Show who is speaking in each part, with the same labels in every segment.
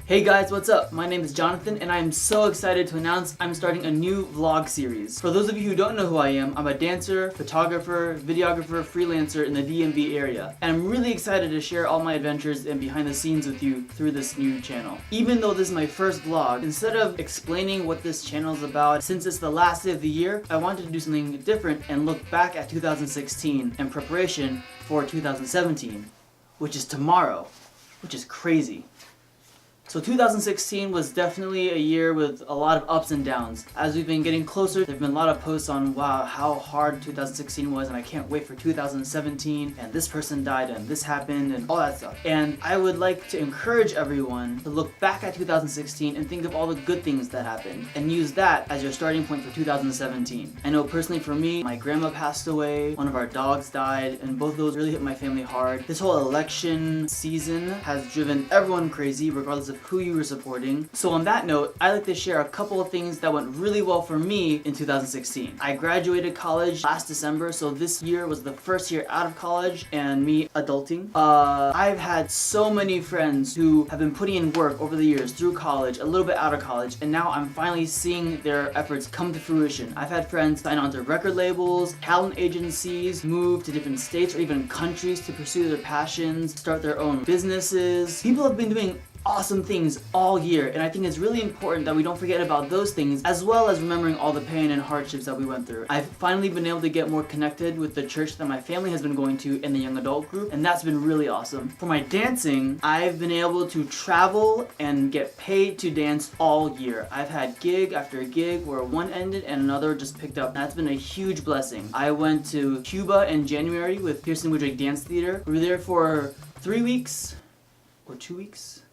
Speaker 1: Hey guys, what's up? My name is Jonathan and I'm so excited to announce I'm starting a new vlog series. For those of you who don't know who I am, I'm a dancer, photographer, videographer, freelancer in the DMV area. And I'm really excited to share all my adventures and behind the scenes with you through this new channel. Even though this is my first vlog, instead of explaining what this channel is about, since it's the last day of the year, I wanted to do something different and look back at 2016 in preparation for 2017, which is tomorrow, which is crazy. So 2016 was definitely a year with a lot of ups and downs. As we've been getting closer, there have been a lot of posts on, wow, how hard 2016 was and I can't wait for 2017 and this person died and this happened and all that stuff. And I would like to encourage everyone to look back at 2016 and think of all the good things that happened and use that as your starting point for 2017. I know personally for me, my grandma passed away, one of our dogs died, and both of those really hit my family hard. This whole election season has driven everyone crazy regardless of who you were supporting. So on that note, I'd like to share a couple of things that went really well for me in 2016. I graduated college last December, so this year was the first year out of college and me adulting. I've had so many friends who have been putting in work over the years through college, a little bit out of college, and now I'm finally seeing their efforts come to fruition. I've had friends sign on to record labels, talent agencies, move to different states or even countries to pursue their passions, start their own businesses. People have been doing awesome things all year, and I think it's really important that we don't forget about those things as well as remembering all the pain and hardships that we went through. I've finally been able to get more connected with the church that my family has been going to in the young adult group, and that's been really awesome. For my dancing, I've been able to travel and get paid to dance all year. I've had gig after gig where one ended and another just picked up. That's been a huge blessing. I went to Cuba in January with Pearson Woodrick Dance Theater. We were there for 3 weeks or 2 weeks.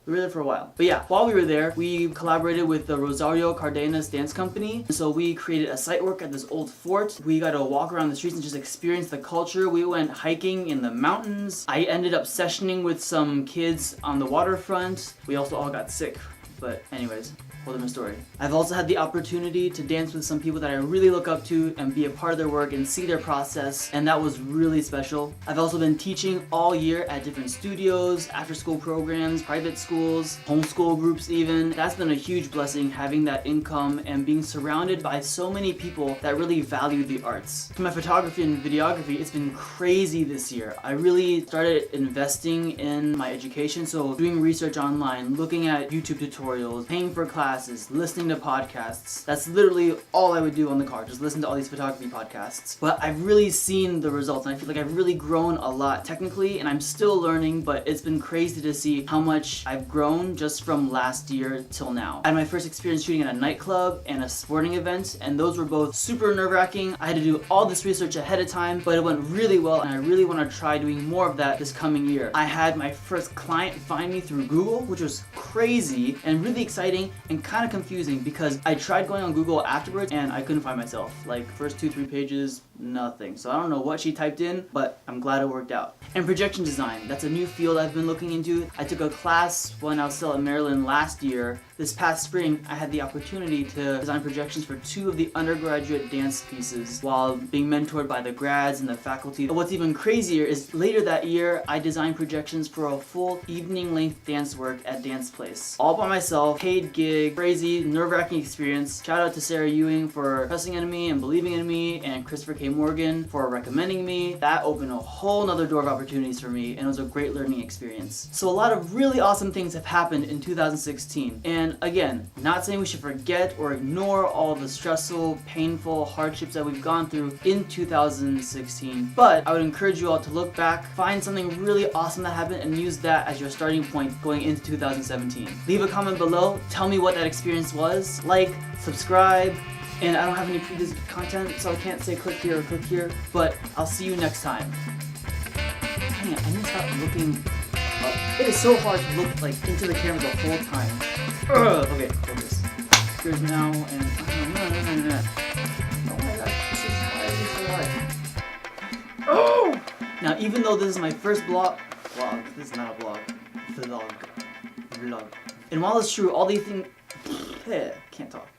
Speaker 1: We were there for a while. But yeah, while we were there, we collaborated with the Rosario Cardenas Dance Company. So we created a site work at this old fort. We got to walk around the streets and just experience the culture. We went hiking in the mountains. I ended up sessioning with some kids on the waterfront. We also all got sick. But anyways, whole different story. I've also had the opportunity to dance with some people that I really look up to and be a part of their work and see their process, and that was really special. I've also been teaching all year at different studios, after school programs, private schools, homeschool groups even. That's been a huge blessing, having that income and being surrounded by so many people that really value the arts. For my photography and videography, it's been crazy this year. I really started investing in my education, so doing research online, looking at YouTube tutorials, paying for classes, listening to podcasts. That's literally all I would do on the car, just listen to all these photography podcasts. But I've really seen the results and I feel like I've really grown a lot technically, and I'm still learning, but it's been crazy to see how much I've grown just from last year till now. I had my first experience shooting at a nightclub and a sporting event, and those were both super nerve-wracking. I had to do all this research ahead of time, but it went really well and I really want to try doing more of that this coming year. I had my first client find me through Google, which was crazy and really exciting and kind of confusing because I tried going on Google afterwards and I couldn't find myself. Like first 2-3 pages, nothing. So I don't know what she typed in, but I'm glad it worked out. And projection design, that's a new field I've been looking into. I took a class when I was still at Maryland last year. This past spring, I had the opportunity to design projections for 2 of the undergraduate dance pieces while being mentored by the grads and the faculty. But what's even crazier is later that year, I designed projections for a full evening-length dance work at Dance Place. All by myself, paid gig, crazy, nerve-wracking experience. Shout out to Sarah Ewing for trusting in me and believing in me, and Christopher K. Morgan for recommending me. That opened a whole nother door of opportunities for me, and it was a great learning experience. So a lot of really awesome things have happened in 2016, and again, not saying we should forget or ignore all the stressful, painful hardships that we've gone through in 2016, but I would encourage you all to look back, find something really awesome that happened, and use that as your starting point going into 2017. Leave a comment below, tell me what that experience was, like, subscribe, and I don't have any previous content, so I can't say click here or click here, but I'll see you next time. Dang it, I need to stop looking up. It is so hard to look like into the camera the whole time. Okay, focus. Here's now, and no. Oh my god, this is why is this so hard? Oh! Now, even though this is my first vlog, this is not a vlog, vlog. And while it's true, all these things, can't talk.